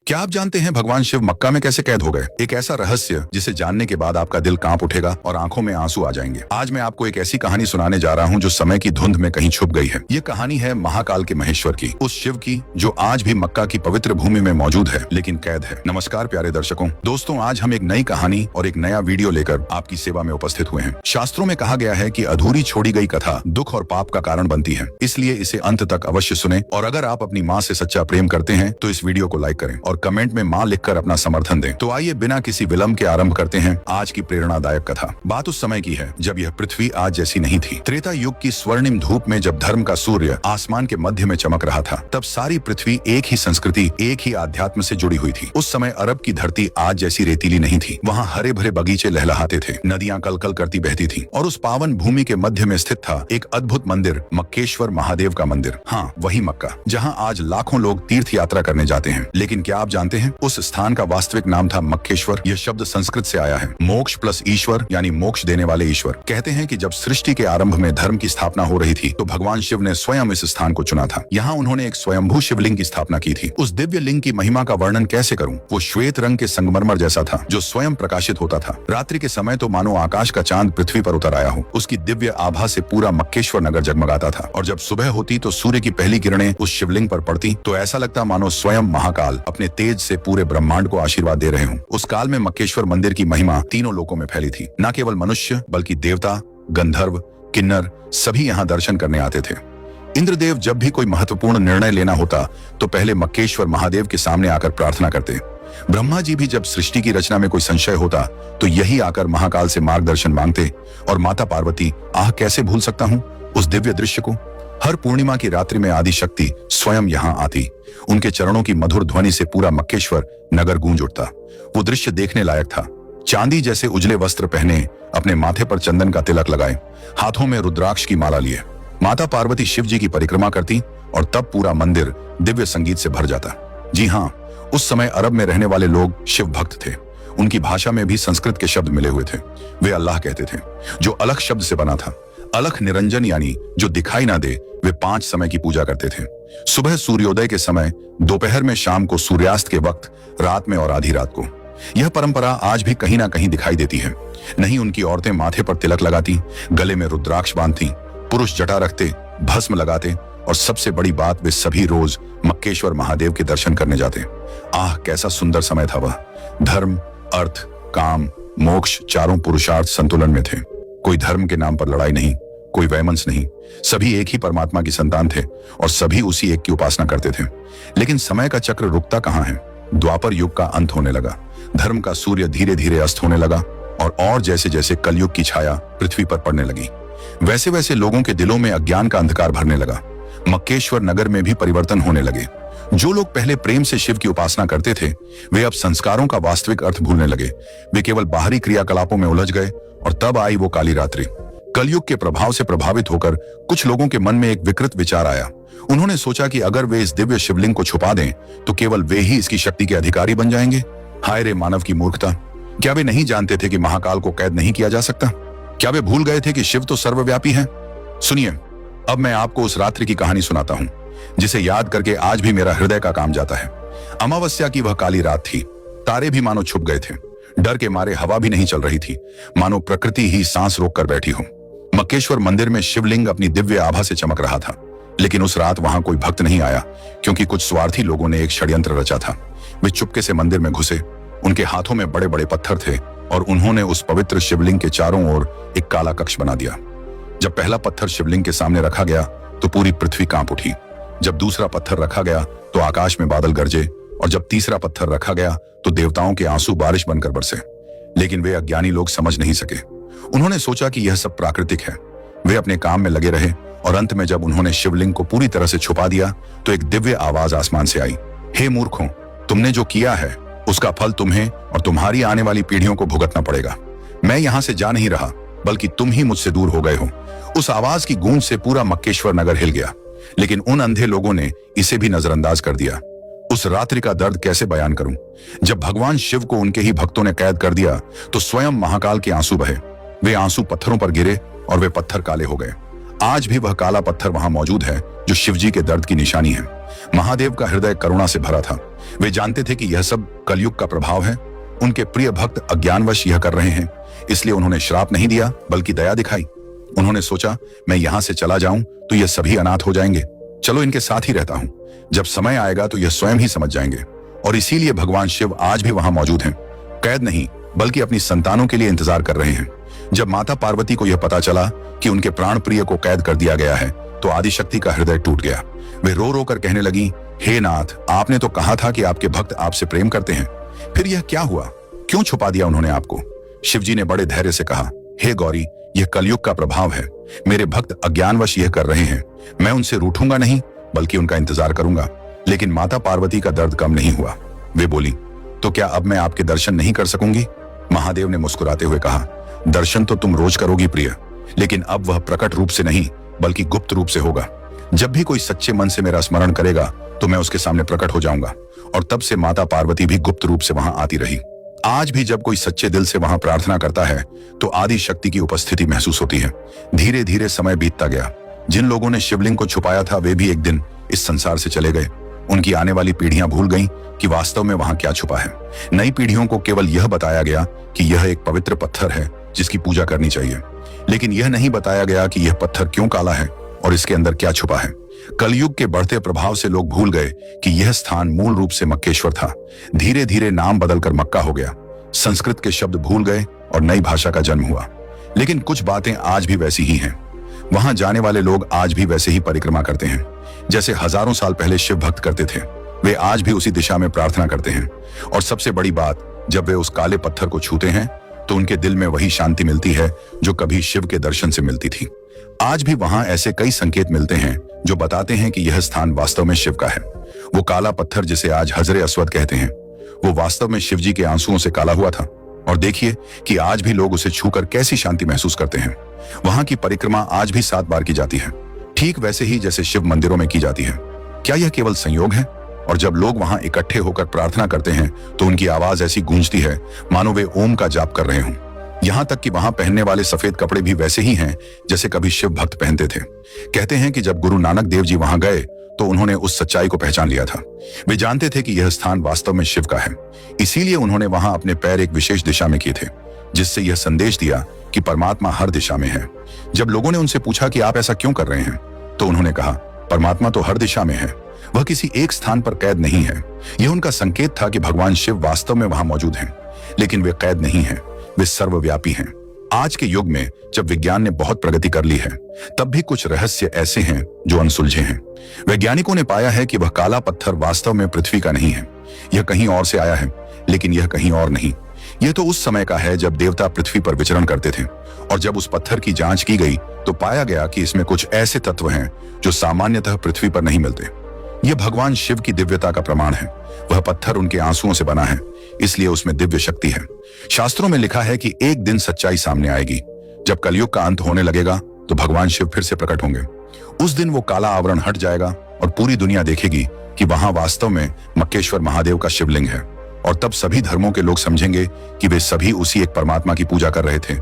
क्या आप जानते हैं भगवान शिव मक्का में कैसे कैद हो गए? एक ऐसा रहस्य जिसे जानने के बाद आपका दिल कांप उठेगा और आंखों में आंसू आ जाएंगे। आज मैं आपको एक ऐसी कहानी सुनाने जा रहा हूं जो समय की धुंध में कहीं छुप गई है। ये कहानी है महाकाल के महेश्वर की, उस शिव की जो आज भी मक्का की पवित्र भूमि में मौजूद है लेकिन कैद है। नमस्कार प्यारे दर्शकों, दोस्तों, आज हम एक नई कहानी और एक नया वीडियो लेकर आपकी सेवा में उपस्थित हुए हैं। शास्त्रों में कहा गया है कि अधूरी छोड़ी गई कथा दुख और पाप का कारण बनती है, इसलिए इसे अंत तक अवश्य सुने। और अगर आप अपनी माँ से सच्चा प्रेम करते हैं तो इस वीडियो को लाइक करें और कमेंट में माँ लिखकर अपना समर्थन दें। तो आइए बिना किसी विलंब के आरंभ करते हैं आज की प्रेरणादायक कथा। बात उस समय की है जब यह पृथ्वी आज जैसी नहीं थी। त्रेता युग की स्वर्णिम धूप में जब धर्म का सूर्य आसमान के मध्य में चमक रहा था, तब सारी पृथ्वी एक ही संस्कृति, एक ही आध्यात्म से जुड़ी हुई थी। उस समय अरब की धरती आज जैसी रेतीली नहीं थी। वहाँ हरे भरे बगीचे लहलहाते थे, नदियां कलकल करती बहती थी और उस पावन भूमि के मध्य में स्थित था एक अद्भुत मंदिर, मक्केश्वर महादेव का मंदिर। हाँ, वही मक्का जहाँ आज लाखों लोग तीर्थ यात्रा करने जाते हैं। लेकिन क्या आप जानते हैं उस स्थान का वास्तविक नाम था मक्केश्वर। यह शब्द संस्कृत से आया है। मोक्ष प्लस ईश्वर यानी मोक्ष देने वाले ईश्वर। कहते हैं कि जब सृष्टि के आरंभ में धर्म की स्थापना हो रही थी तो भगवान शिव ने स्वयं इस स्थान को चुना था। यहाँ उन्होंने एक स्वयंभू शिवलिंग की स्थापना की थी। उस दिव्य लिंग की महिमा का वर्णन कैसे करूं? वो श्वेत रंग के संगमरमर जैसा था जो स्वयं प्रकाशित होता था। रात्रि के समय तो मानो आकाश का चांद पृथ्वी पर उतर आया हो। उसकी दिव्य आभा से पूरा मक्केश्वर नगर जगमगाता था और जब सुबह होती तो सूर्य की पहली किरणें उस शिवलिंग पर पड़ती तो ऐसा लगता मानो स्वयं महाकाल अपने तेज से पूरे ब्रह्मांड को आशीर्वाद दे रहे हों। उस काल में मक्केश्वर मंदिर की महिमा तीनों लोकों में फैली थी। न केवल मनुष्य बल्कि देवता, गंधर्व, किन्नर सभी यहाँ दर्शन करने आते थे। इंद्रदेव जब भी कोई महत्वपूर्ण निर्णय लेना होता तो पहले मक्केश्वर महादेव के सामने आकर प्रार्थना करते। ब्रह्मा जी भी जब सृष्टि की रचना में कोई संशय होता तो यही आकर महाकाल से मार्गदर्शन मांगते। और माता पार्वती, आह कैसे भूल सकता हूँ उस दिव्य दृश्य को। हर पूर्णिमा की रात्रि में आदि शक्ति स्वयं यहाँ आती। उनके चरणों की मधुर ध्वनि से पूरा मक्केश्वर नगर गूंज उठता। वो दृश्य देखने लायक था। चांदी जैसे उजले वस्त्र पहने, अपने माथे पर चंदन का तिलक लगाए, हाथों में रुद्राक्ष की माला लिए माता पार्वती शिव जी की परिक्रमा करती और तब पूरा मंदिर दिव्य संगीत से भर जाता। जी हाँ, उस समय अरब में रहने वाले लोग शिव भक्त थे। उनकी भाषा में भी संस्कृत के शब्द मिले हुए थे। वे अल्लाह कहते थे, जो अलख शब्द से बना था। अलख निरंजन यानी जो दिखाई ना दे। वे 5 समय की पूजा करते थे। सुबह सूर्योदय के समय, दोपहर में, शाम को सूर्यास्त के वक्त, रात में और आधी रात को। यह परंपरा आज भी कहीं ना कहीं दिखाई देती है। नहीं, उनकी औरतें माथे पर तिलक लगाती, गले में रुद्राक्ष बांधती, पुरुष जटा रखते, भस्म लगाते और सबसे बड़ी बात, वे सभी रोज मक्केश्वर महादेव के दर्शन करने जाते। आह कैसा सुंदर समय था वह। धर्म, अर्थ, काम, मोक्ष चारों पुरुषार्थ संतुलन में थे। कोई धर्म के नाम पर लड़ाई नहीं, कोई वैमनस्य नहीं। सभी एक ही परमात्मा की संतान थे और सभी उसी एक की उपासना करते थे। लेकिन समय का चक्र रुकता कहाँ है। द्वापर युग का अंत होने लगा। धर्म का सूर्य धीरे धीरे अस्त होने लगा और जैसे जैसे कलयुग की छाया पृथ्वी पर पड़ने लगी, वैसे वैसे लोगों के दिलों में अज्ञान का अंधकार भरने लगा। मक्केश्वर नगर में भी परिवर्तन होने लगे। जो लोग पहले प्रेम से शिव की उपासना करते थे, वे अब संस्कारों का वास्तविक अर्थ भूलने लगे। वे केवल बाहरी क्रियाकलापों में उलझ गए और तब आई वो काली रात्रि। कलयुग के प्रभाव से प्रभावित होकर कुछ लोगों के मन में एक विकृत विचार आया। उन्होंने सोचा कि अगर वे इस दिव्य शिवलिंग को छुपा दें तो केवल वे ही इसकी शक्ति के अधिकारी बन जाएंगे। हाय रे मानव की मूर्खता! क्या वे नहीं जानते थे कि महाकाल को कैद नहीं किया जा सकता? क्या वे भूल गए थे कि शिव तो सर्वव्यापी है? सुनिए, अब मैं आपको उस रात्रि की कहानी सुनाता हूँ जिसे याद करके आज भी मेरा हृदय का काम जाता है। अमावस्या की वह काली रात थी। तारे भी मानो छुप गए थे। डर के मारे हवा भी नहीं चल रही थी, मानो प्रकृति ही सांस रोक कर बैठी हो। मक्केश्वर मंदिर में शिवलिंग अपनी दिव्य आभा से चमक रहा था। लेकिन उस रात वहां कोई भक्त नहीं आया क्योंकि कुछ स्वार्थी लोगों ने एक षड्यंत्र रचा था। वे चुपके से मंदिर में घुसे। उनके हाथों में बड़े बड़े पत्थर थे और उन्होंने उस पवित्र शिवलिंग के चारों ओर एक काला कक्ष बना दिया। जब पहला पत्थर शिवलिंग के सामने रखा गया तो पूरी पृथ्वी कांप उठी। जब दूसरा पत्थर रखा गया तो आकाश में बादल गरजे और जब तीसरा पत्थर रखा गया तो देवताओं के आंसू बारिश बनकर बरसे। लेकिन वे अज्ञानी लोग समझ नहीं सके। उन्होंने सोचा कि यह सब प्राकृतिक है। वे अपने काम में लगे रहे और अंत में जब उन्होंने शिवलिंग को पूरी तरह से छुपा दिया तो एक दिव्य आवाज आसमान से आई, हे मूर्खों, तुमने जो किया है उसका फल तुम्हें और तुम्हारी आने वाली पीढ़ियों को भुगतना पड़ेगा। मैं यहाँ से जा नहीं रहा बल्कि तुम ही मुझसे दूर हो गए हो। उस आवाज की गूंज से पूरा मक्केश्वर नगर हिल गया। लेकिन उन अंधे लोगों ने इसे भी नजरअंदाज कर दिया। उस रात्रि का दर्द कैसे बयान करूं? जब भगवान शिव को उनके ही भक्तों ने कैद कर दिया तो स्वयं महाकाल के आंसू बहे। वे आंसू पत्थरों पर गिरे और वे पत्थर काले हो गए। आज भी वह काला पत्थर वहां मौजूद है जो शिवजी के दर्द की निशानी है। महादेव का हृदय करुणा से भरा था। वे जानते थे कि यह सब कलयुग का प्रभाव है। उनके प्रिय भक्त अज्ञानवश यह कर रहे हैं, इसलिए उन्होंने श्राप नहीं दिया बल्कि दया दिखाई। उन्होंने सोचा, मैं यहां से चला जाऊं तो ये सभी अनाथ हो जाएंगे, चलो इनके साथ ही रहता हूं, जब समय आएगा तो यह स्वयं ही समझ जाएंगे। और इसीलिए भगवान शिव आज भी वहां मौजूद हैं, कैद नहीं बल्कि अपनी संतानों के लिए इंतजार कर रहे हैं। जब माता पार्वती को यह पता चला कि उनके प्राण प्रिय को कैद कर दिया गया है तो आदिशक्ति का हृदय टूट गया। वे रो रो कर कहने लगी, हे नाथ, आपने तो कहा था कि आपके भक्त आपसे प्रेम करते हैं, फिर यह क्या हुआ? क्यों छुपा दिया उन्होंने आपको? शिवजी ने बड़े धैर्य से कहा, हे गौरी, यह कलयुग का प्रभाव है। मेरे भक्त अज्ञानवश यह कर रहे हैं। मैं उनसे रूठूंगा नहीं बल्कि उनका इंतजार करूंगा। लेकिन माता पार्वती का दर्द कम नहीं हुआ। वे बोली, तो क्या अब मैं आपके दर्शन नहीं कर सकूंगी? महादेव ने मुस्कुराते हुए कहा, दर्शन तो तुम रोज करोगी प्रिय, लेकिन अब वह प्रकट रूप से नहीं बल्कि गुप्त रूप से होगा। जब भी कोई सच्चे मन से मेरा स्मरण करेगा तो मैं उसके सामने प्रकट हो जाऊंगा। और तब से माता पार्वती भी गुप्त रूप से वहां आती रही। आज भी जब कोई सच्चे दिल से वहां प्रार्थना करता है तो आदि शक्ति की उपस्थिति महसूस होती है। धीरे धीरे समय बीतता गया। जिन लोगों ने शिवलिंग को छुपाया था वे भी एक दिन इस संसार से चले गए। उनकी आने वाली पीढ़ियां भूल गईं कि वास्तव में वहां क्या छुपा है। नई पीढ़ियों को केवल यह बताया गया कि यह एक पवित्र पत्थर है जिसकी पूजा करनी चाहिए, लेकिन यह नहीं बताया गया कि यह पत्थर क्यों काला है और इसके अंदर क्या छुपा है। कलयुग के बढ़ते प्रभाव से लोग भूल गए कि यह स्थान मूल रूप से मक्केश्वर था। धीरे धीरे नाम बदलकर मक्का हो गया। संस्कृत के शब्द भूल गए और नई भाषा का जन्म हुआ। लेकिन कुछ बातें आज भी वैसी ही हैं। वहां जाने वाले लोग आज भी वैसे ही परिक्रमा करते हैं जैसे हजारों साल पहले शिव भक्त करते थे। वे आज भी उसी दिशा में प्रार्थना करते हैं। और सबसे बड़ी बात, जब वे उस काले पत्थर को छूते हैं तो उनके दिल में वही शांति मिलती है जो कभी शिव के दर्शन से मिलती थी। आज भी वहां ऐसे कई संकेत मिलते हैं जो बताते हैं कि यह स्थान वास्तव में शिव का है। वो काला पत्थर जिसे आज हजरे अस्वद कहते हैं, वो वास्तव में शिवजी के आंसुओं से काला हुआ था। और देखिए कि आज भी लोग उसे छूकर कैसी शांति महसूस करते हैं। वहां की परिक्रमा आज भी 7 बार की जाती है, ठीक वैसे ही जैसे शिव मंदिरों में की जाती है। क्या यह केवल संयोग है? और जब लोग वहां इकट्ठे होकर प्रार्थना करते हैं तो उनकी आवाज ऐसी गूंजती है मानो वे ओम का जाप कर रहे हों। यहाँ तक कि वहां पहनने वाले सफेद कपड़े भी वैसे ही हैं जैसे कभी शिव भक्त पहनते थे। कहते हैं कि जब गुरु नानक देव जी वहां गए तो उन्होंने उस सच्चाई को पहचान लिया था। वे जानते थे कि यह स्थान वास्तव में शिव का है, इसीलिए उन्होंने वहां अपने पैर एक विशेष दिशा में किए थे, जिससे यह संदेश दिया कि परमात्मा हर दिशा में है। जब लोगों ने उनसे पूछा कि आप ऐसा क्यों कर रहे हैं, तो उन्होंने कहा, परमात्मा तो हर दिशा में है, वह किसी एक स्थान पर कैद नहीं है। यह उनका संकेत था कि भगवान शिव वास्तव में वहां मौजूद हैं, लेकिन वे कैद नहीं हैं, वे सर्वव्यापी हैं। आज के युग में जब विज्ञान ने बहुत प्रगति कर ली है, तब भी कुछ रहस्य ऐसे हैं जो अनसुलझे हैं। वैज्ञानिकों ने पाया है कि वह काला पत्थर वास्तव में पृथ्वी का नहीं है। यह कहीं और से आया है, लेकिन यह कहीं और नहीं। यह तो उस समय का है जब देवता पृथ्वी पर विचरण करते थे। और जब उस पत्थर की जांच की गई तो पाया गया कि इसमें कुछ ऐसे तत्व हैं जो सामान्यतः पृथ्वी पर नहीं मिलते। यह भगवान शिव की दिव्यता का प्रमाण है। वह पत्थर उनके आंसुओं से बना है, इसलिए उसमें दिव्य शक्ति है। शास्त्रों में लिखा है कि एक दिन सच्चाई सामने आएगी। जब कलयुग का अंत होने लगेगा तो भगवान शिव फिर से प्रकट होंगे। उस दिन वो काला आवरण हट जाएगा और पूरी दुनिया देखेगी कि वहां वास्तव में मक्केश्वर महादेव का शिवलिंग है। और तब सभी धर्मों के लोग समझेंगे कि वे सभी उसी एक परमात्मा की पूजा कर रहे थे